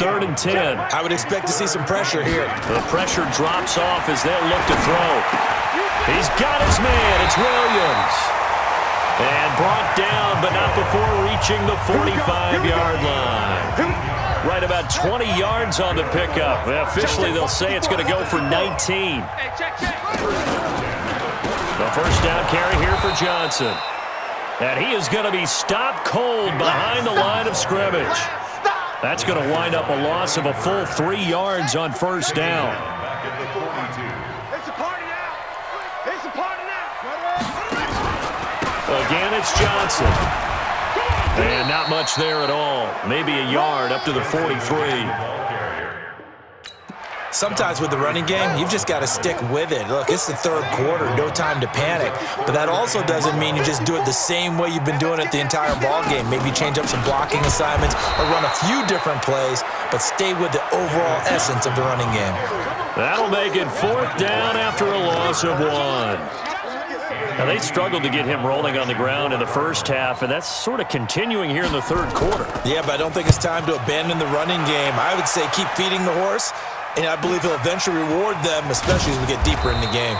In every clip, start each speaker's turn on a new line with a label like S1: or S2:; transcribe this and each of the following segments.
S1: 3rd and 10.
S2: I would expect to see some pressure here.
S1: The pressure drops off as they'll look to throw. He's got his man. It's Williams. And brought down, but not before reaching the 45-yard line. Right about 20 yards on the pickup. Officially, they'll say it's going to go for 19. The first down carry here for Johnson. And he is going to be stopped cold behind the line of scrimmage. That's going to wind up a loss of a full 3 yards on first down. Again, it's Johnson. And not much there at all. Maybe a yard up to the 43.
S2: Sometimes with the running game, you've just got to stick with it. Look, it's the 3rd quarter, no time to panic. But that also doesn't mean you just do it the same way you've been doing it the entire ball game. Maybe change up some blocking assignments or run a few different plays, but stay with the overall essence of the running game.
S1: That'll make it 4th down after a loss of 1. Now, they struggled to get him rolling on the ground in the first half, and that's sort of continuing here in the 3rd quarter.
S2: Yeah, but I don't think it's time to abandon the running game. I would say keep feeding the horse, and I believe he'll eventually reward them, especially as we get deeper in the game.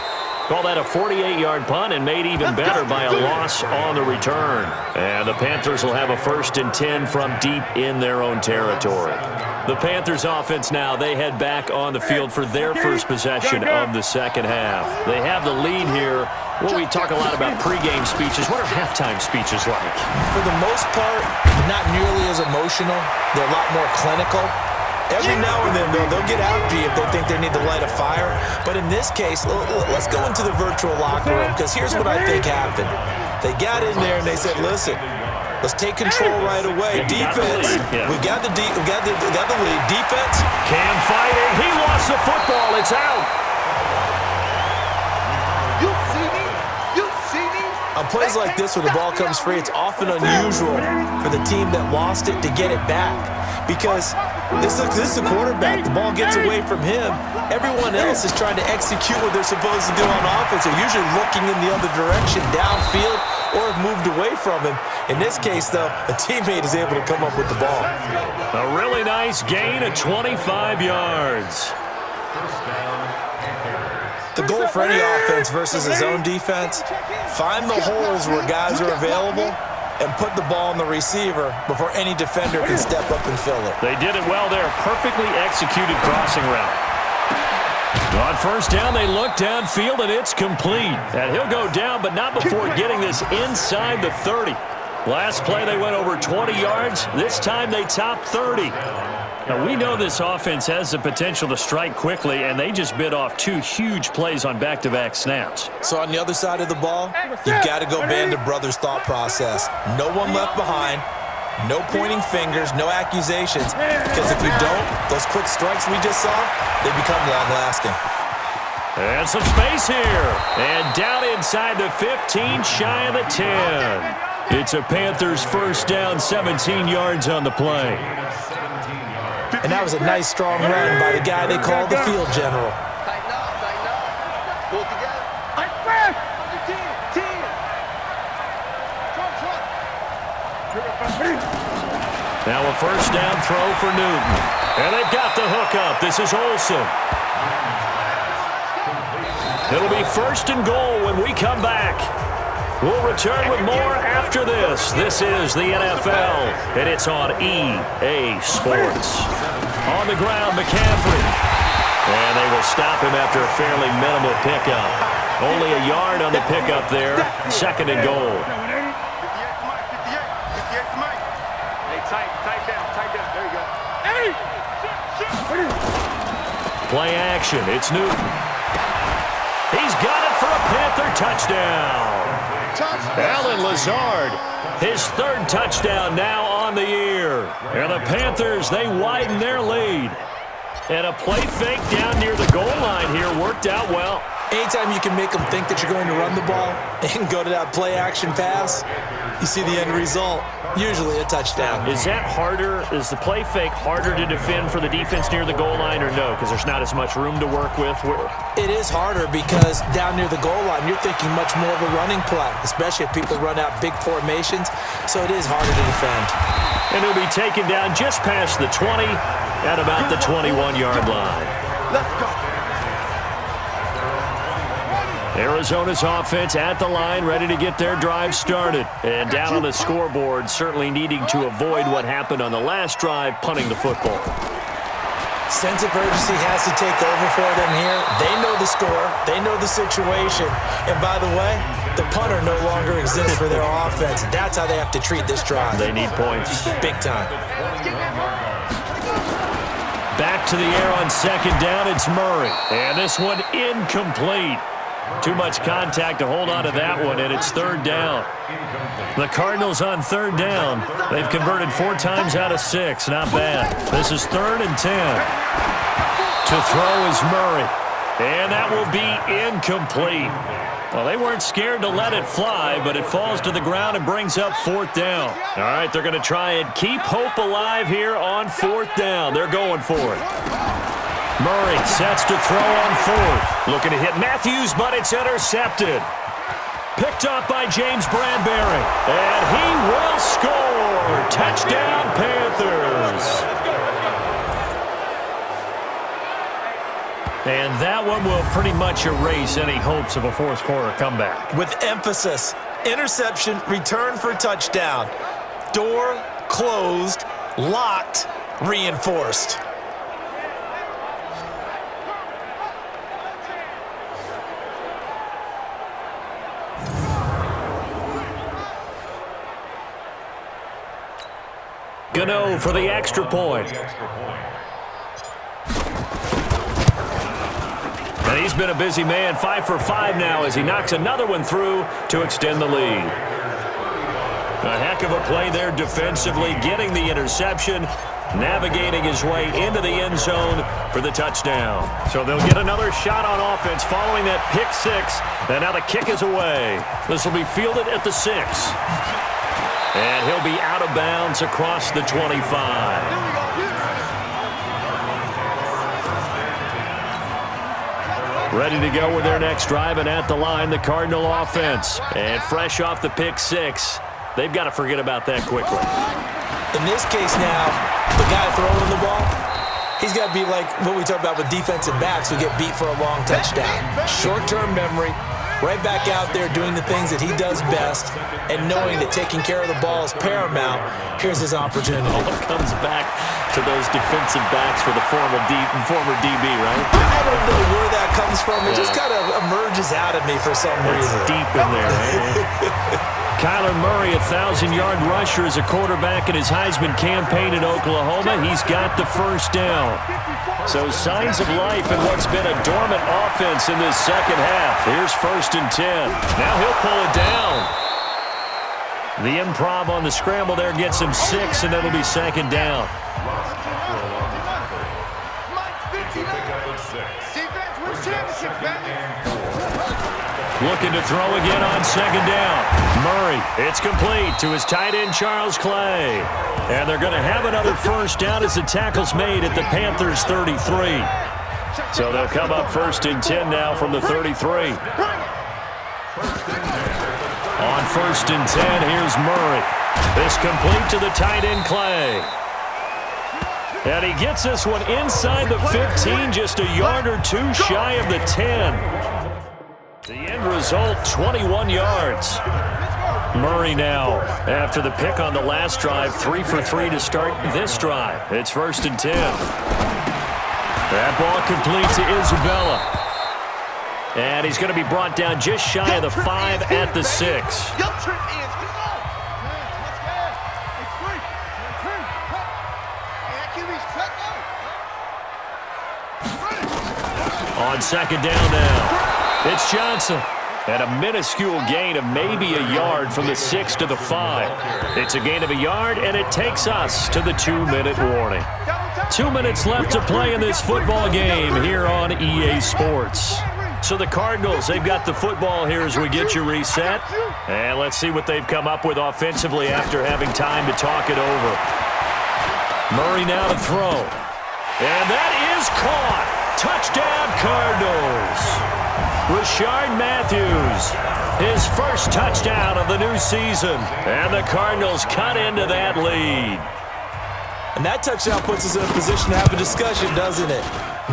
S1: Call that a 48-yard punt and made even better by a loss on the return. And the Panthers will have a 1st and 10 from deep in their own territory. The Panthers offense now, they head back on the field for their first possession of the second half. They have the lead here. Well, we talk a lot about pregame speeches. What are halftime speeches like?
S2: For the most part, not nearly as emotional. They're a lot more clinical. Every now and then, they'll get after you if they think they need to light a fire. But in this case, let's go into the virtual locker room, because here's what I think happened. They got in there and they said, listen, let's take control right away. Defense, we got the lead. Defense.
S1: Cam fighting. He lost the football. It's out.
S2: On plays like this where the ball comes free, it's often unusual for the team that lost it to get it back. Because this is the quarterback. The ball gets away from him. Everyone else is trying to execute what they're supposed to do on offense. They're usually looking in the other direction, downfield, or have moved away from him. In this case, though, a teammate is able to come up with the ball.
S1: A really nice gain of 25 yards.
S2: The goal for any offense versus his own defense, find the holes where guys are available and put the ball in the receiver before any defender can step up and fill it.
S1: They did it well there. Perfectly executed crossing route. On first down, they look downfield, and it's complete. And he'll go down, but not before getting this inside the 30. Last play, they went over 20 yards. This time, they topped 30. Now, we know this offense has the potential to strike quickly, and they just bit off 2 huge plays on back-to-back snaps.
S2: So on the other side of the ball, you've got to go band of brothers thought process. No one left behind, no pointing fingers, no accusations, because if you don't, those quick strikes we just saw, they become long-lasting.
S1: And some space here. And down inside the 15, shy of the 10. It's a Panthers first down, 17 yards on the play.
S2: And that was a nice, strong run by the guy they call the field general.
S1: Now a first down throw for Newton. And they've got the hook up. This is Olsen. It'll be 1st and goal when we come back. We'll return with more after this. This is the NFL, and it's on EA Sports. On the ground, McCaffrey. And they will stop him after a fairly minimal pickup. Only a yard on the pickup there. 2nd and goal. Play action. It's Newton. He's got it for a Panther touchdown. Allen Lazard, his 3rd touchdown now on the year. And the Panthers, they widen their lead. And a play fake down near the goal line here worked out well.
S2: Anytime you can make them think that you're going to run the ball and go to that play action pass, You see the end result, usually a touchdown.
S1: Is that harder? Is the play fake harder to defend for the defense near the goal line or no? Because there's not as much room to work with?
S2: It is harder because down near the goal line, you're thinking much more of a running play, especially if people run out big formations, so it is harder to defend.
S1: And he'll be taken down just past the 20 at about the 21-yard line.
S3: Let's go.
S1: Arizona's offense at the line, ready to get their drive started. And down on the scoreboard, certainly needing to avoid what happened on the last drive, punting the football.
S2: Sense of urgency has to take over for them here. They know the score. They know the situation. And by the way, the punter no longer exists for their offense. That's how they have to treat this drive.
S1: They need points.
S2: Big time.
S1: Back to the air on second down, it's Murray. And this one incomplete. Too much contact to hold on to that one, and it's third down. The Cardinals on third down. They've converted 4 times out of 6. Not bad. This is 3rd and 10. To throw is Murray. And that will be incomplete. Well, they weren't scared to let it fly, but it falls to the ground and brings up 4th down. All right, they're going to try and keep hope alive here on 4th down. They're going for it. Murray sets to throw on 4th. Looking to hit Matthews, but it's intercepted. Picked up by James Bradbury. And he will score. Touchdown, Panthers. And that one will pretty much erase any hopes of a fourth-quarter comeback.
S2: With emphasis, interception, return for touchdown. Door closed, locked, reinforced.
S1: Gano for the extra point. And he's been a busy man, 5 for 5 now as he knocks another one through to extend the lead. A heck of a play there defensively, getting the interception, navigating his way into the end zone for the touchdown. So they'll get another shot on offense following that pick 6, and now the kick is away. This will be fielded at the 6. And he'll be out of bounds across the 25. Ready to go with their next drive, and at the line, the Cardinal offense. And fresh off the pick 6, they've got to forget about that quickly.
S2: In this case now, the guy throwing the ball, he's got to be like what we talk about with defensive backs who get beat for a long touchdown. Short-term memory. Right back out there doing the things that he does best and knowing that taking care of the ball is paramount. Here's his opportunity.
S1: All comes back to those defensive backs for the former DB, right?
S2: I don't know where that comes from. It just kind of emerges out of me for some reason.
S1: It's deep in there, right? Kyler Murray, 1,000-yard rusher as a quarterback in his Heisman campaign in Oklahoma. He's got the first down. So signs of life in what's been a dormant offense in this second half. Here's 1st and 10. Now he'll pull it down. The improv on the scramble there gets him 6, and it'll be 2nd down. Looking to throw again on 2nd down. Murray, it's complete to his tight end, Charles Clay. And they're going to have another 1st down as the tackle's made at the Panthers' 33. So they'll come up 1st and 10 now from the 33. On 1st and 10, here's Murray. This complete to the tight end, Clay. And he gets this one inside the 15, just a yard or 2 shy of the 10. The end result, 21 yards. Murray now, after the pick on the last drive, 3 for 3 to start this drive. It's 1st and 10. That ball complete to Isabella. And he's going to be brought down just shy of the 5 at the 6. On 2nd down now. It's Johnson. And a minuscule gain of maybe a yard from the 6 to the 5. It's a gain of a yard, and it takes us to the 2-minute warning. 2 minutes left to play in this football game here on EA Sports. So the Cardinals, they've got the football here as we get you reset. And let's see what they've come up with offensively after having time to talk it over. Murray now to throw. And that is caught. Touchdown, Cardinals. Rashard Matthews, his first touchdown of the new season. And the Cardinals cut into that lead.
S2: And that touchdown puts us in a position to have a discussion, doesn't it?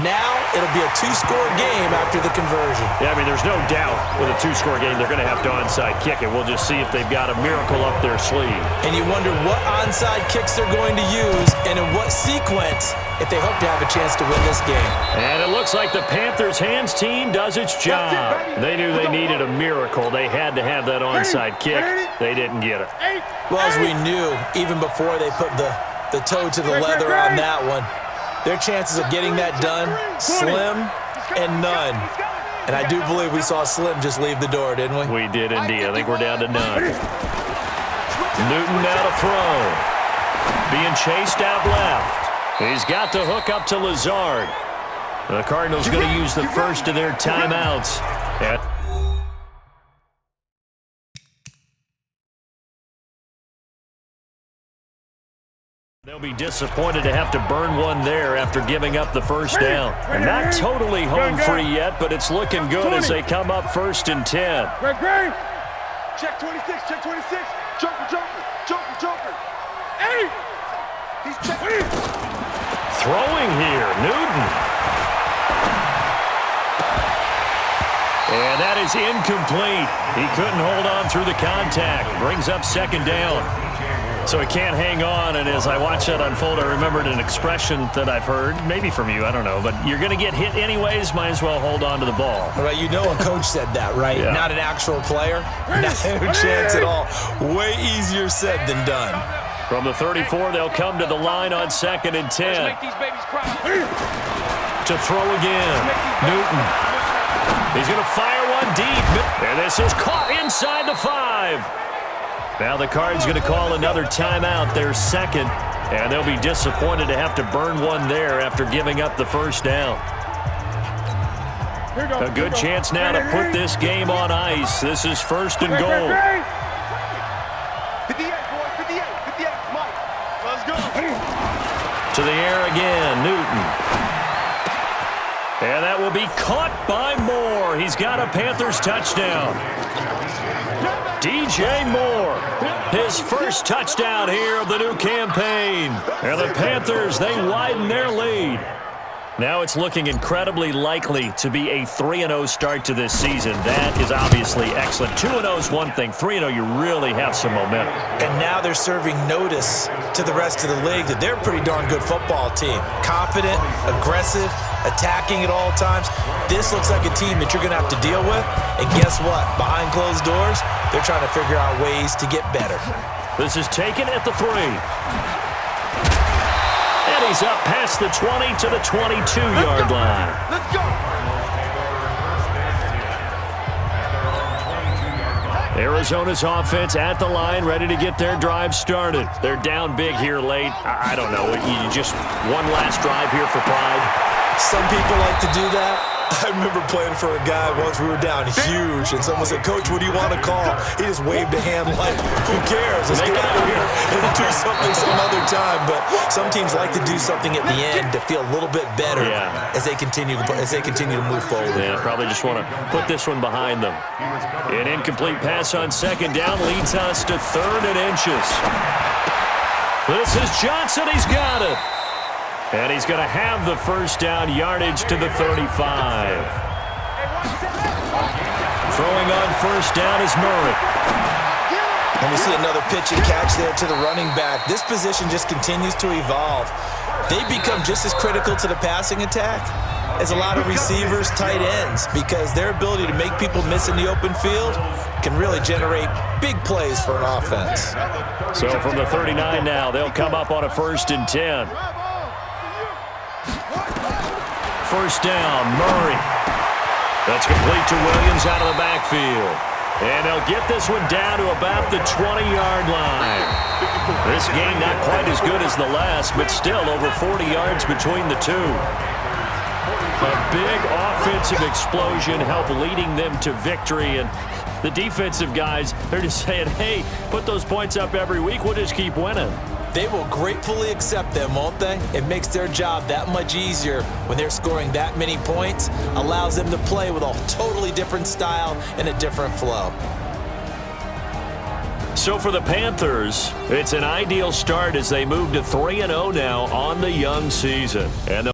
S2: Now it'll be a two-score game after the conversion.
S1: Yeah, I mean, there's no doubt with a two-score game they're going to have to onside kick it. We'll just see if they've got a miracle up their sleeve.
S2: And you wonder what onside kicks they're going to use and in what sequence if they hope to have a chance to win this game.
S1: And it looks like the Panthers' hands team does its job. They knew they needed a miracle. They had to have that onside kick. They didn't get it.
S2: Well, as we knew, even before they put the toe to the leather on that one, their chances of getting that done, slim and none. And I do believe we saw Slim just leave the door, didn't we?
S1: We did indeed. I think we're down to none. Newton now to throw. Being chased out left. He's got the hook up to Lazard. The Cardinals going to use the first of their timeouts. They'll be disappointed to have to burn one there after giving up the first down. Not totally home free yet, but it's looking good as they come up 1st and 10.
S3: Check 26, check 26. Joker. Hey! He's checking.
S1: Throwing here, Newton. And that is incomplete. He couldn't hold on through the contact. Brings up 2nd down. So he can't hang on, and as I watch that unfold, I remembered an expression that I've heard, maybe from you, I don't know, but you're going to get hit anyways, might as well hold on to the ball.
S2: Right, you know a coach said that, right?
S1: Yeah.
S2: Not an actual player. No chance at all. Way easier said than done.
S1: From the 34, they'll come to the line on 2nd and 10. To throw again, Newton. He's going to fire one deep, and this is caught inside the 5. Now the Cards going to call another timeout, their 2nd, and they'll be disappointed to have to burn one there after giving up the first down. A good chance now to put this game on ice. This is 1st and goal.
S3: 58, boy, 58, Mike. Let's go.
S1: To the air again, Newton. And that will be caught by Moore. He's got a Panthers touchdown. DJ Moore, his first touchdown here of the new campaign. And the Panthers, they widen their lead. Now it's looking incredibly likely to be a 3-0 start to this season. That is obviously excellent. 2-0 is one thing. 3-0, you really have some momentum.
S2: And now they're serving notice to the rest of the league that they're a pretty darn good football team. Confident, aggressive, attacking at all times. This looks like a team that you're going to have to deal with. And guess what? Behind closed doors, they're trying to figure out ways to get better.
S1: This is taken at the 3. And he's up past the 20 to the 22-yard line.
S3: Let's go.
S1: Arizona's offense at the line, ready to get their drive started. They're down big here late. I don't know. You just one last drive here for pride.
S2: Some people like to do that. I remember playing for a guy once we were down huge, and someone said, "Coach, what do you want to call?" He just waved a hand like, "Who cares? Let's get out of here and do something some other time." But some teams like to do something at the end to feel a little bit better as they continue to move forward.
S1: Yeah, probably just want to put this one behind them. An incomplete pass on 2nd down leads us to 3rd and inches. This is Johnson. He's got it. And he's going to have the first down yardage to the 35. Throwing on 1st down is Murray.
S2: And we see another pitch and catch there to the running back. This position just continues to evolve. They become just as critical to the passing attack as a lot of receivers, tight ends, because their ability to make people miss in the open field can really generate big plays for an offense.
S1: So from the 39 now, they'll come up on a 1st and 10. 1st down, Murray. That's complete to Williams out of the backfield. And they'll get this one down to about the 20-yard line. This game not quite as good as the last, but still over 40 yards between the two. A big offensive explosion helped leading them to victory, and the defensive guys, they're just saying, hey, put those points up every week, we'll just keep winning.
S2: They will gratefully accept them, won't they? It makes their job that much easier when they're scoring that many points, allows them to play with a totally different style and a different flow.
S1: So for the Panthers, it's an ideal start as they move to 3-0 now on the young season. And